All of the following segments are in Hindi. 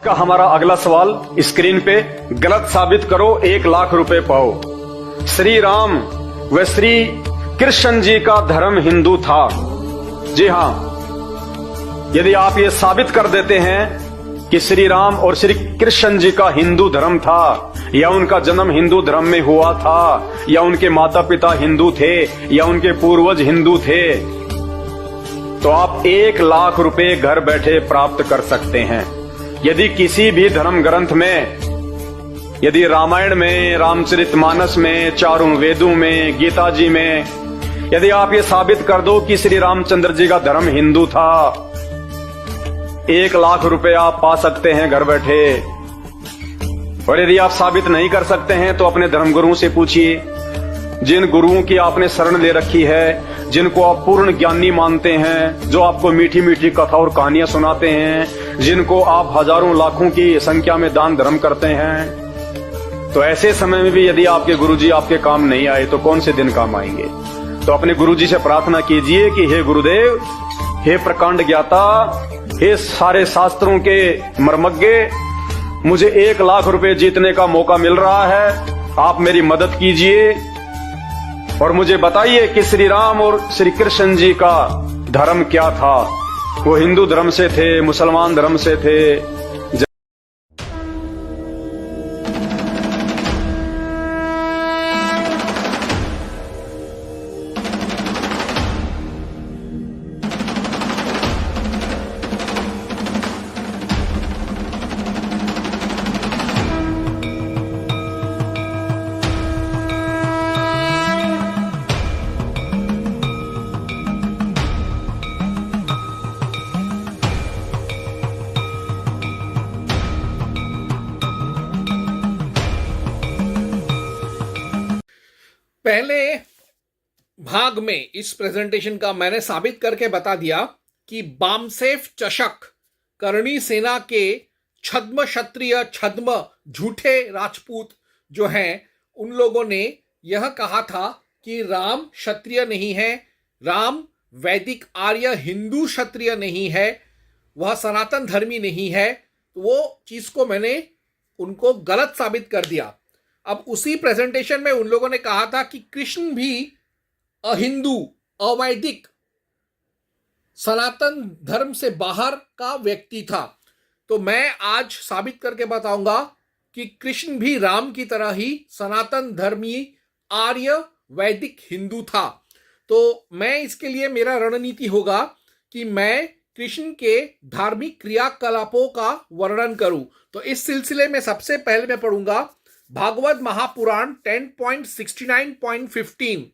का हमारा अगला सवाल स्क्रीन पे, गलत साबित करो 1,00,000 रुपए पाओ। श्री राम व श्री कृष्ण जी का धर्म हिंदू था। जी हां, यदि आप ये साबित कर देते हैं कि श्री राम और श्री कृष्ण जी का हिंदू धर्म था, या उनका जन्म हिंदू धर्म में हुआ था, या उनके माता पिता हिंदू थे, या उनके पूर्वज हिंदू थे, तो आप 1,00,000 रुपए घर बैठे प्राप्त कर सकते हैं। यदि किसी भी धर्म ग्रंथ में, यदि रामायण में, रामचरितमानस में, चारों वेदों में, गीता जी में, यदि आप ये साबित कर दो कि श्री रामचंद्र जी का धर्म हिंदू था, 1,00,000 रुपए आप पा सकते हैं घर बैठे। और यदि आप साबित नहीं कर सकते हैं तो अपने धर्मगुरुओं से पूछिए, जिन गुरुओं की आपने शरण ले रखी है, जिनको आप पूर्ण ज्ञानी मानते हैं, जो आपको मीठी मीठी कथा और कहानियां सुनाते हैं, जिनको आप हजारों लाखों की संख्या में दान धर्म करते हैं, तो ऐसे समय में भी यदि आपके गुरुजी आपके काम नहीं आए तो कौन से दिन काम आएंगे। तो अपने गुरुजी से प्रार्थना कीजिए कि हे गुरुदेव, हे प्रकांड ज्ञाता, हे सारे शास्त्रों के मर्मज्ञ, मुझे 1,00,000 रुपए जीतने का मौका मिल रहा है, आप मेरी मदद कीजिए और मुझे बताइए कि श्री राम और श्री कृष्ण जी का धर्म क्या था। वो हिंदू धर्म से थे, मुसलमान धर्म से थे। पहले भाग में इस प्रेजेंटेशन का मैंने साबित करके बता दिया कि बामसेफ चषक करणी सेना के छद्म क्षत्रिय, छद्म झूठे राजपूत जो हैं, उन लोगों ने यह कहा था कि राम क्षत्रिय नहीं है, राम वैदिक आर्य हिंदू क्षत्रिय नहीं है, वह सनातन धर्मी नहीं है। तो वो चीज को मैंने उनको गलत साबित कर दिया। अब उसी प्रेजेंटेशन में उन लोगों ने कहा था कि कृष्ण भी अहिंदू, अवैदिक, सनातन धर्म से बाहर का व्यक्ति था। तो मैं आज साबित करके बताऊंगा कि कृष्ण भी राम की तरह ही सनातन धर्मी, आर्य, वैदिक हिंदू था। तो मैं इसके लिए, मेरा रणनीति होगा कि मैं कृष्ण के धार्मिक क्रियाकलापों का वर्णन करूं। तो इस सिलसिले में सबसे पहले मैं पढ़ूंगा भागवत महापुराण 10.69.15,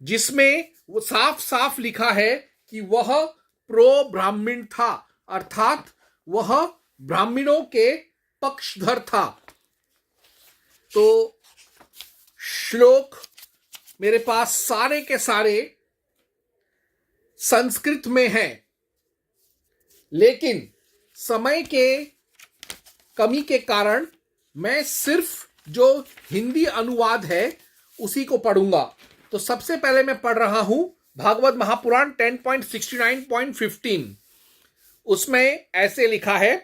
जिसमें वो साफ साफ लिखा है कि वह प्रो ब्राह्मण था, अर्थात वह ब्राह्मणों के पक्षधर था। तो श्लोक मेरे पास सारे के सारे संस्कृत में हैं, लेकिन समय के कमी के कारण मैं सिर्फ जो हिंदी अनुवाद है उसी को पढ़ूंगा। तो सबसे पहले मैं पढ़ रहा हूं भागवत महापुराण 10.69.15। उसमें ऐसे लिखा है,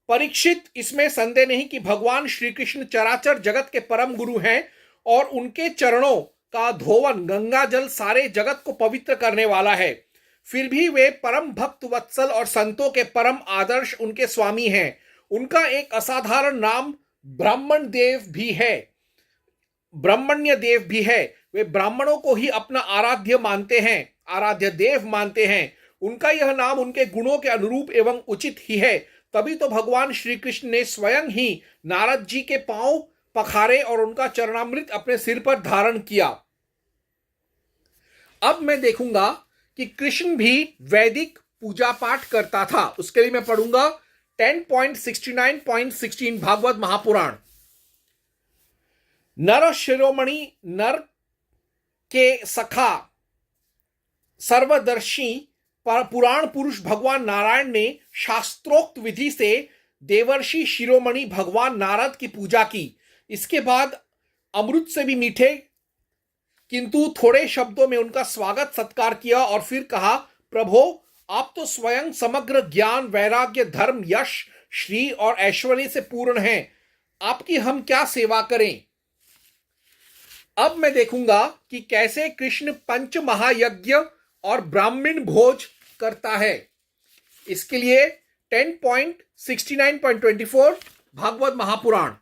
परीक्षित, इसमें संदेह नहीं कि भगवान श्री कृष्ण चराचर जगत के परम गुरु हैं और उनके चरणों का धोवन गंगा जल सारे जगत को पवित्र करने वाला है। फिर भी वे परम भक्त वत्सल और संतों के परम आदर्श उनके स्वामी हैं। उनका एक असाधारण नाम ब्राह्मण देव भी है, ब्राह्मण्य देव भी है। वे ब्राह्मणों को ही अपना आराध्य मानते हैं, आराध्य देव मानते हैं। उनका यह नाम उनके गुणों के अनुरूप एवं उचित ही है। तभी तो भगवान श्री कृष्ण ने स्वयं ही नारद जी के पांव पखारे और उनका चरणामृत अपने सिर पर धारण किया। अब मैं देखूंगा कि कृष्ण भी वैदिक पूजा पाठ करता था। उसके लिए मैं पढ़ूंगा 10.69.16 भागवत महापुराण। नर शिरोमणि, नर के सखा, सर्वदर्शी पुराण पुरुष भगवान नारायण ने शास्त्रोक्त विधि से देवर्षि शिरोमणि भगवान नारद की पूजा की। इसके बाद अमृत से भी मीठे किंतु थोड़े शब्दों में उनका स्वागत सत्कार किया और फिर कहा, प्रभो, आप तो स्वयं समग्र ज्ञान, वैराग्य, धर्म, यश, श्री और ऐश्वर्य से पूर्ण हैं, आपकी हम क्या सेवा करें। अब मैं देखूंगा कि कैसे कृष्ण पंच महायज्ञ और ब्राह्मण भोज करता है। इसके लिए 10.69.24 भागवत महापुराण।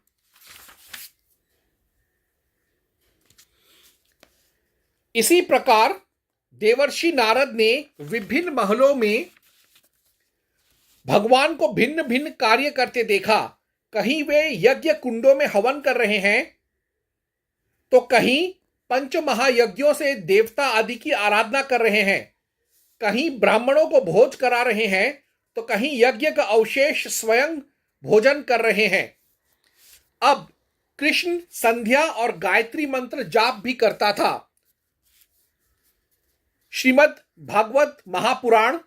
इसी प्रकार देवर्षि नारद ने विभिन्न महलों में भगवान को भिन्न भिन्न कार्य करते देखा। कहीं वे यज्ञ कुंडों में हवन कर रहे हैं, तो कहीं पंच महायज्ञों से देवता आदि की आराधना कर रहे हैं, कहीं ब्राह्मणों को भोज करा रहे हैं, तो कहीं यज्ञ का अवशेष स्वयं भोजन कर रहे हैं। अब कृष्ण संध्या और गायत्री मंत्र जाप भी करता था। श्रीमद् भागवत महापुराण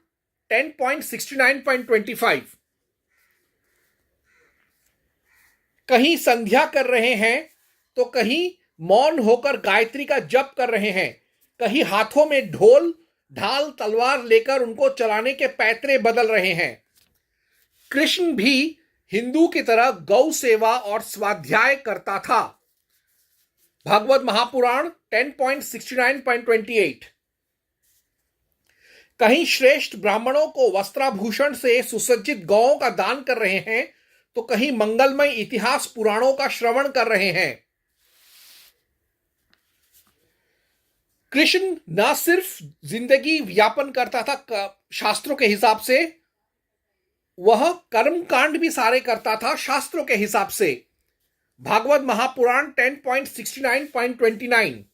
10.69.25। कहीं संध्या कर रहे हैं, तो कहीं मौन होकर गायत्री का जप कर रहे हैं, कहीं हाथों में ढोल ढाल तलवार लेकर उनको चलाने के पैतरे बदल रहे हैं। कृष्ण भी हिंदू की तरह गौ सेवा और स्वाध्याय करता था। भागवत महापुराण 10.69.28। कहीं श्रेष्ठ ब्राह्मणों को वस्त्राभूषण से सुसज्जित गौओं का दान कर रहे हैं, तो कहीं मंगलमय इतिहास पुराणों का श्रवण कर रहे हैं। कृष्ण न सिर्फ जिंदगी व्यापन करता था शास्त्रों के हिसाब से, वह कर्म कांड भी सारे करता था शास्त्रों के हिसाब से। भागवत महापुराण 10.69.29।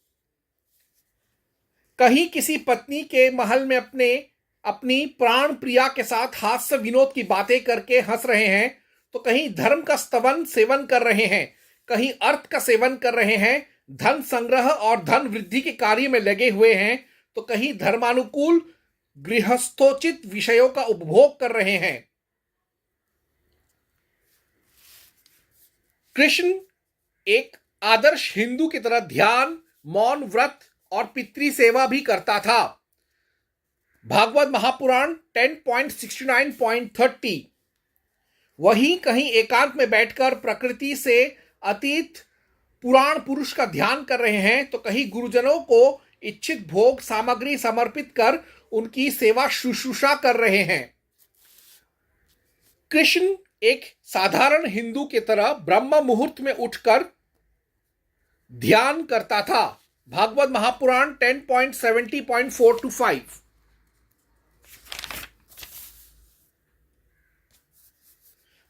कहीं किसी पत्नी के महल में अपनी प्राण प्रिया के साथ हास्य विनोद की बातें करके हंस रहे हैं, तो कहीं धर्म का स्तवन सेवन कर रहे हैं, कहीं अर्थ का सेवन कर रहे हैं, धन संग्रह और धन वृद्धि के कार्य में लगे हुए हैं, तो कहीं धर्मानुकूल गृहस्थोचित विषयों का उपभोग कर रहे हैं। कृष्ण एक आदर्श हिंदू की तरह ध्यान, मौन व्रत और पितृ सेवा भी करता था। भागवत महापुराण 10.69.30। वहीं कहीं एकांत में बैठकर प्रकृति से अतीत पुराण पुरुष का ध्यान कर रहे हैं, तो कहीं गुरुजनों को इच्छित भोग सामग्री समर्पित कर उनकी सेवा शुश्रूषा कर रहे हैं। कृष्ण एक साधारण हिंदू की तरह ब्रह्म मुहूर्त में उठकर ध्यान करता था। भागवत महापुराण 10.70.4-5।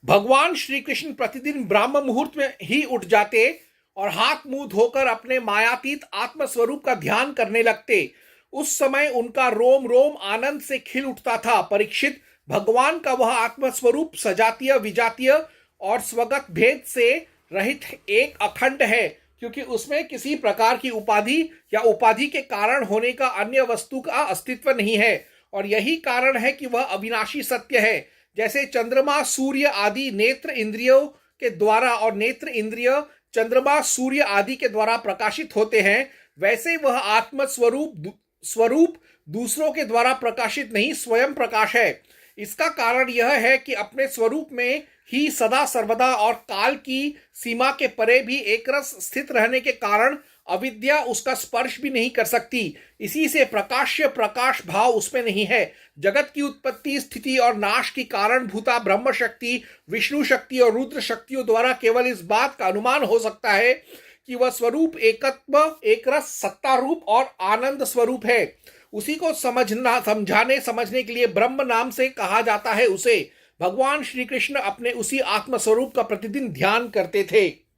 भगवान श्री कृष्ण प्रतिदिन ब्रह्म मुहूर्त में ही उठ जाते और हाथ मुंह धोकर अपने मायातीत आत्मस्वरूप का ध्यान करने लगते। उस समय उनका रोम रोम आनंद से खिल उठता था। परीक्षित, भगवान का वह आत्मस्वरूप सजातीय विजातीय और स्वगत भेद से रहित एक अखंड है, क्योंकि उसमें किसी प्रकार की उपाधि या उपाधि के कारण होने का अन्य वस्तु का अस्तित्व नहीं है। और यही कारण है कि वह अविनाशी सत्य है। जैसे चंद्रमा सूर्य आदि नेत्र इंद्रियों के द्वारा और नेत्र इंद्रिय चंद्रमा सूर्य आदि के द्वारा प्रकाशित होते हैं, वैसे वह आत्म स्वरूप दूसरों के द्वारा प्रकाशित नहीं, स्वयं प्रकाश है। इसका कारण यह है कि अपने स्वरूप में ही सदा सर्वदा और काल की सीमा के परे भी एकरस स्थित रहने के कारण अविद्या उसका स्पर्श भी नहीं कर सकती। इसी से प्रकाश्य प्रकाश भाव उसमें नहीं है। जगत की उत्पत्ति, स्थिति और नाश की कारण भूता ब्रह्म शक्ति, विष्णु शक्ति और रुद्र शक्तियों द्वारा केवल इस बात का अनुमान हो सकता है कि वह स्वरूप एकत्व, एकरस, सत्ता रूप और आनंद स्वरूप है। उसी को समझने के लिए ब्रह्म नाम से कहा जाता है उसे। भगवान श्री कृष्ण अपने उसी आत्म स्वरूप का प्रतिदिन ध्यान करते थे।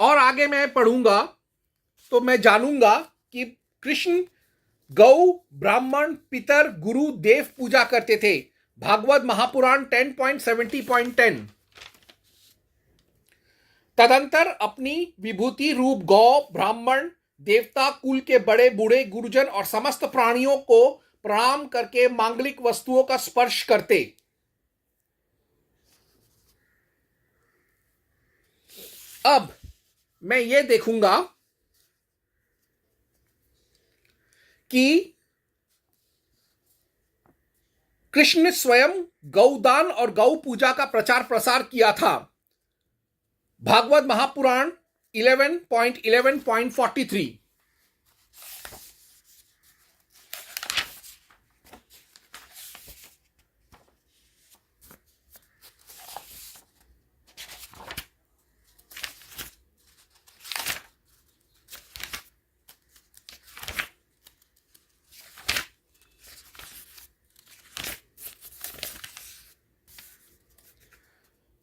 और आगे मैं पढ़ूंगा तो मैं जानूंगा कि कृष्ण गौ, ब्राह्मण, पितर, गुरु, देव पूजा करते थे। भागवत महापुराण 10.70.10। तदंतर अपनी विभूति रूप गौ, ब्राह्मण, देवता कुल के बड़े बूढ़े गुरुजन और समस्त प्राणियों को प्रणाम करके मांगलिक वस्तुओं का स्पर्श करते। अब मैं ये देखूंगा कि कृष्ण ने स्वयं गौदान और गौ पूजा का प्रचार प्रसार किया था। भागवत महापुराण 11.11.43।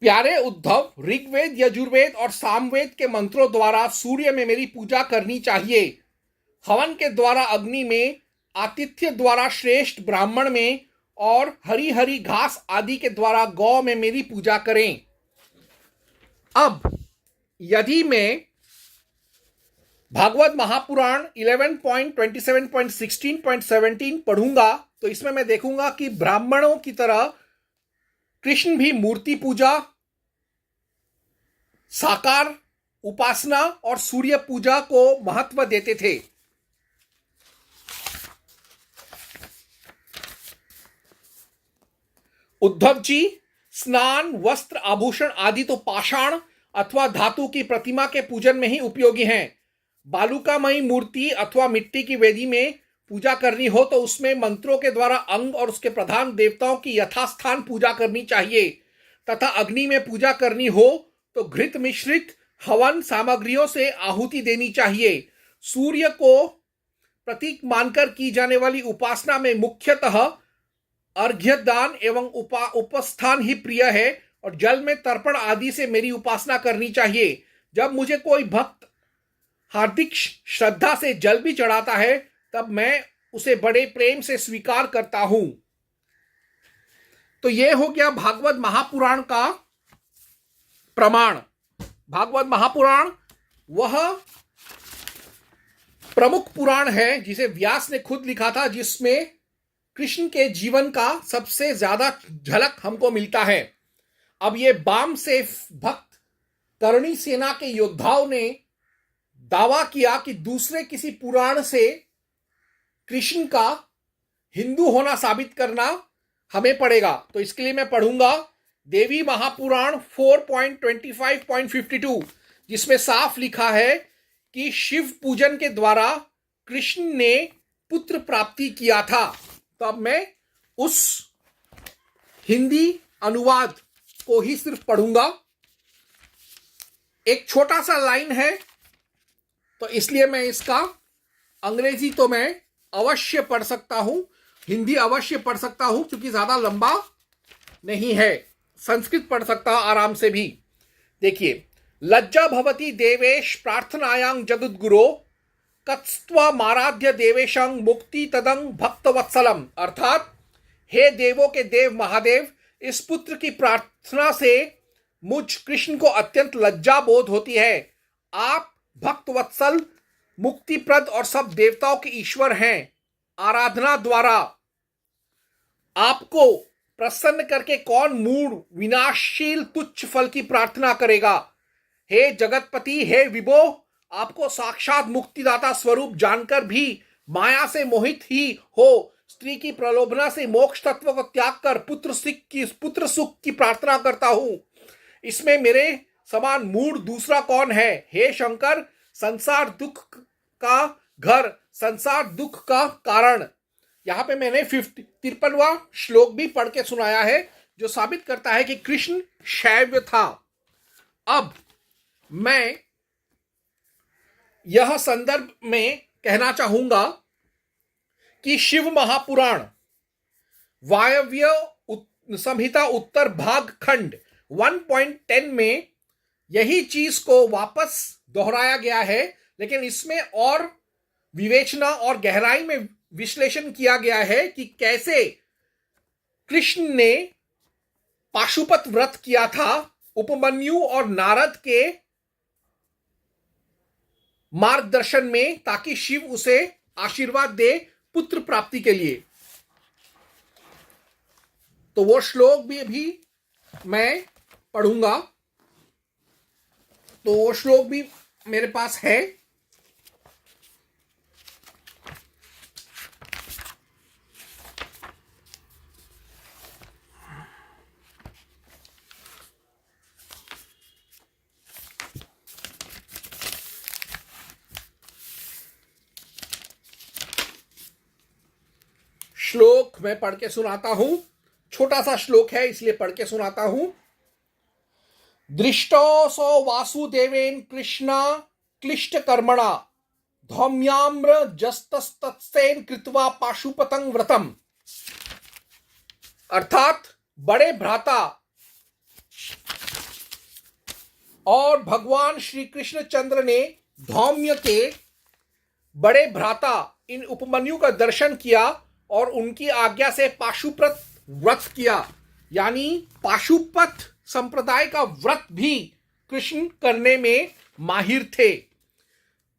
प्यारे उद्धव, ऋग्वेद, यजुर्वेद और सामवेद के मंत्रों द्वारा सूर्य में मेरी पूजा करनी चाहिए। हवन के द्वारा अग्नि में, आतिथ्य द्वारा श्रेष्ठ ब्राह्मण में और हरी हरी घास आदि के द्वारा गौ में मेरी पूजा करें। अब यदि मैं भागवत महापुराण 11.27.16.17 पढ़ूंगा तो इसमें मैं देखूंगा कि ब्राह्मणों की तरह कृष्ण भी मूर्ति पूजा, साकार उपासना और सूर्य पूजा को महत्व देते थे। उद्धव जी, स्नान, वस्त्र, आभूषण आदि तो पाषाण अथवा धातु की प्रतिमा के पूजन में ही उपयोगी हैं। बालुकामयी मूर्ति अथवा मिट्टी की वेदी में पूजा करनी हो तो उसमें मंत्रों के द्वारा अंग और उसके प्रधान देवताओं की यथास्थान पूजा करनी चाहिए तथा अग्नि में पूजा करनी हो तो घृत मिश्रित हवन सामग्रियों से आहुति देनी चाहिए। सूर्य को प्रतीक मानकर की जाने वाली उपासना में मुख्यतः अर्घ्यदान एवं उपस्थान ही प्रिय है और जल में तर्पण आदि से मेरी उपासना करनी चाहिए। जब मुझे कोई भक्त हार्दिक श्रद्धा से जल भी चढ़ाता है तब मैं उसे बड़े प्रेम से स्वीकार करता हूं। तो यह हो गया भागवत महापुराण का प्रमाण। भागवत महापुराण वह प्रमुख पुराण है जिसे व्यास ने खुद लिखा था, जिसमें कृष्ण के जीवन का सबसे ज्यादा झलक हमको मिलता है। अब ये बाम से भक्त करणी सेना के योद्धाओं ने दावा किया कि दूसरे किसी पुराण से कृष्ण का हिंदू होना साबित करना हमें पड़ेगा। तो इसके लिए मैं पढ़ूंगा देवी महापुराण 4.25.52, जिसमें साफ लिखा है कि शिव पूजन के द्वारा कृष्ण ने पुत्र प्राप्ति किया था। तो अब मैं उस हिंदी अनुवाद को ही सिर्फ पढ़ूंगा। एक छोटा सा लाइन है तो इसलिए मैं इसका अंग्रेजी तो मैं अवश्य पढ़ सकता हूं, हिंदी अवश्य पढ़ सकता हूं क्योंकि ज्यादा लंबा नहीं है। संस्कृत पढ़ सकता हूं आराम से भी। देखिए, लज्जा भवती देवेश प्रार्थनायां जगद्गुरो कत्स्त्वा माराध्य देवेशं मुक्ति तदंग भक्तवत्सलम। अर्थात हे देवों के देव महादेव, इस पुत्र की प्रार्थना से मुझ कृष्ण को अत्यंत लज्जा बोध होती है। आप भक्तवत्सल, मुक्तिप्रद और सब देवताओं के ईश्वर हैं। आराधना द्वारा आपको प्रसन्न करके कौन मूढ़ विनाशशील तुच्छ फल की प्रार्थना करेगा। हे जगतपति, हे विभो, आपको साक्षात मुक्तिदाता स्वरूप जानकर भी माया से मोहित ही हो स्त्री की प्रलोभना से मोक्ष तत्व को त्याग कर पुत्र सुख की प्रार्थना करता हूं। इसमें मेरे समान मूढ़ दूसरा कौन है। हे शंकर, संसार दुख का घर, संसार दुख का कारण। यहां पे मैंने 53वां श्लोक भी पढ़ के सुनाया है जो साबित करता है कि कृष्ण शैव था। अब मैं यह संदर्भ में कहना चाहूंगा कि शिव महापुराण वायव्य संहिता उत्तर भाग खंड 1.10 में यही चीज को वापस दोहराया गया है, लेकिन इसमें और विवेचना और गहराई में विश्लेषण किया गया है कि कैसे कृष्ण ने पाशुपत व्रत किया था उपमन्यु और नारद के मार्गदर्शन में, ताकि शिव उसे आशीर्वाद दे पुत्र प्राप्ति के लिए। तो वो श्लोक भी अभी मैं पढ़ूंगा। तो वो श्लोक भी मेरे पास है। श्लोक मैं पढ़ के सुनाता हूं। छोटा सा श्लोक है इसलिए पढ़ के सुनाता हूं। दृष्टोऽसौ वासुदेवेन कृष्ण क्लिष्ट कर्मणा धौम्याम्र जस्तस्तत्सेन कृत्वा पाशुपतं व्रतम। अर्थात बड़े भ्राता और भगवान श्री कृष्ण चंद्र ने धौम्य के बड़े भ्राता इन उपमन्यु का दर्शन किया और उनकी आज्ञा से पाशुपत व्रत किया, यानी पाशुपत संप्रदाय का व्रत भी कृष्ण करने में माहिर थे।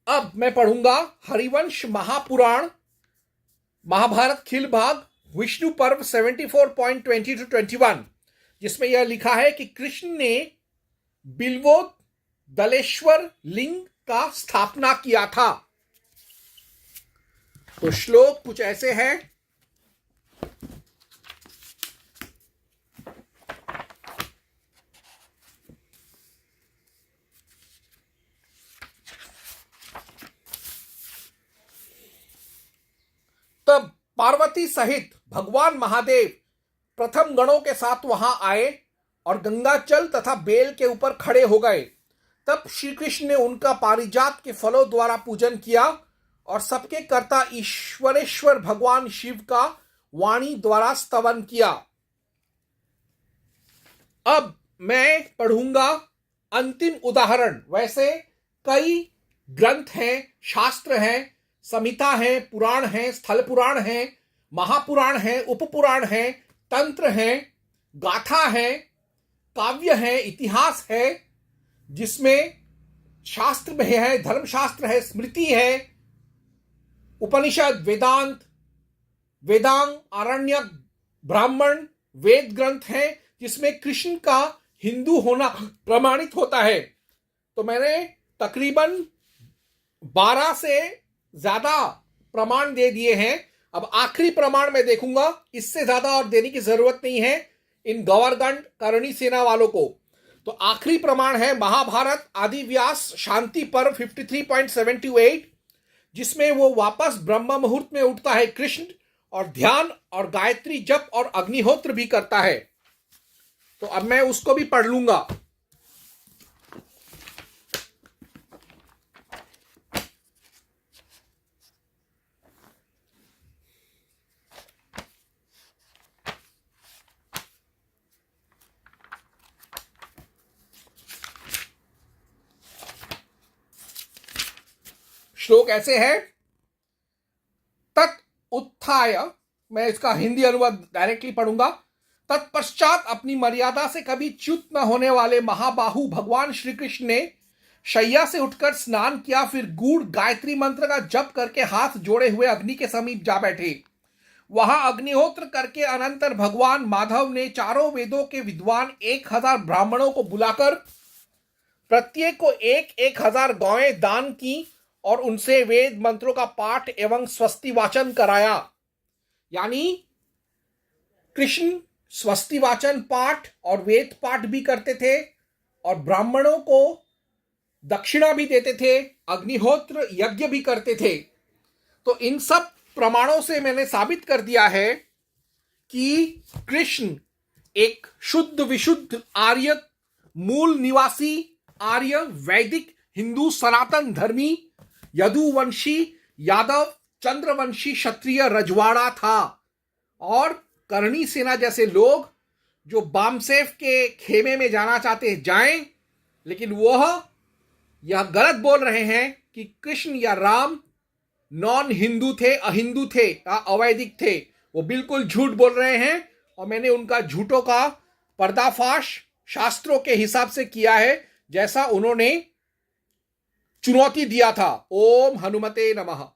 अब मैं पढ़ूंगा हरिवंश महापुराण महाभारत खिल भाग विष्णु पर्व 74.20-21, जिसमें यह लिखा है कि कृष्ण ने बिल्वोद दलेश्वर लिंग का स्थापना किया था। तो श्लोक कुछ ऐसे है। तब पार्वती सहित भगवान महादेव प्रथम गणों के साथ वहां आए और गंगाचल तथा बेल के ऊपर खड़े हो गए। तब श्री कृष्ण ने उनका पारिजात के फलों द्वारा पूजन किया और सबके कर्ता ईश्वरेश्वर भगवान शिव का वाणी द्वारा स्तवन किया। अब मैं पढ़ूंगा अंतिम उदाहरण। वैसे कई ग्रंथ हैं, शास्त्र हैं, संहिता है, पुराण है, स्थल पुराण है, महापुराण है, उपपुराण है, तंत्र है, गाथा है, काव्य है, इतिहास है, जिसमें शास्त्र में है, धर्मशास्त्र है, स्मृति है, उपनिषद, वेदांत, वेदांग, आरण्यक, ब्राह्मण, वेद ग्रंथ है, जिसमें कृष्ण का हिंदू होना प्रमाणित होता है। तो मैंने तकरीबन 12 से ज्यादा प्रमाण दे दिए हैं। अब आखिरी प्रमाण मैं देखूंगा, इससे ज्यादा और देने की जरूरत नहीं है इन गौरगंड करणी सेना वालों को। तो आखिरी प्रमाण है महाभारत आदि व्यास शांति पर्व 53.78, जिसमें वो वापस ब्रह्म मुहूर्त में उठता है कृष्ण और ध्यान और गायत्री जप और अग्निहोत्र भी करता है। तो अब मैं उसको भी पढ़ लूंगा। श्लोक ऐसे है। तत् उत्थाय, मैं इसका हिंदी अनुवाद डायरेक्टली पढ़ूंगा। तत्पश्चात अपनी मर्यादा से कभी च्युत न होने वाले महाबाहु भगवान श्री कृष्ण ने शैया से उठकर स्नान किया, फिर गूढ़ गायत्री मंत्र का जप करके हाथ जोड़े हुए अग्नि के समीप जा बैठे। वहां अग्निहोत्र करके अनंतर भगवान माधव ने चारों वेदों के विद्वान 1000 ब्राह्मणों को बुलाकर प्रत्येक को 1000 गौएं दान की और उनसे वेद मंत्रों का पाठ एवं स्वस्ति वाचन कराया। यानी कृष्ण स्वस्ति वाचन पाठ और वेद पाठ भी करते थे और ब्राह्मणों को दक्षिणा भी देते थे, अग्निहोत्र यज्ञ भी करते थे। तो इन सब प्रमाणों से मैंने साबित कर दिया है कि कृष्ण एक शुद्ध विशुद्ध आर्य मूल निवासी आर्य वैदिक हिंदू सनातन धर्मी यदुवंशी यादव चंद्रवंशी क्षत्रिय रजवाड़ा था। और करणी सेना जैसे लोग जो बामसेफ के खेमे में जाना चाहते जाएं, लेकिन वह यह गलत बोल रहे हैं कि कृष्ण या राम नॉन हिंदू थे, अहिंदू थे या अवैदिक थे। वो बिल्कुल झूठ बोल रहे हैं और मैंने उनका झूठों का पर्दाफाश शास्त्रों के हिसाब से किया है, जैसा उन्होंने चुनौती दिया था। ओम हनुमते नमः।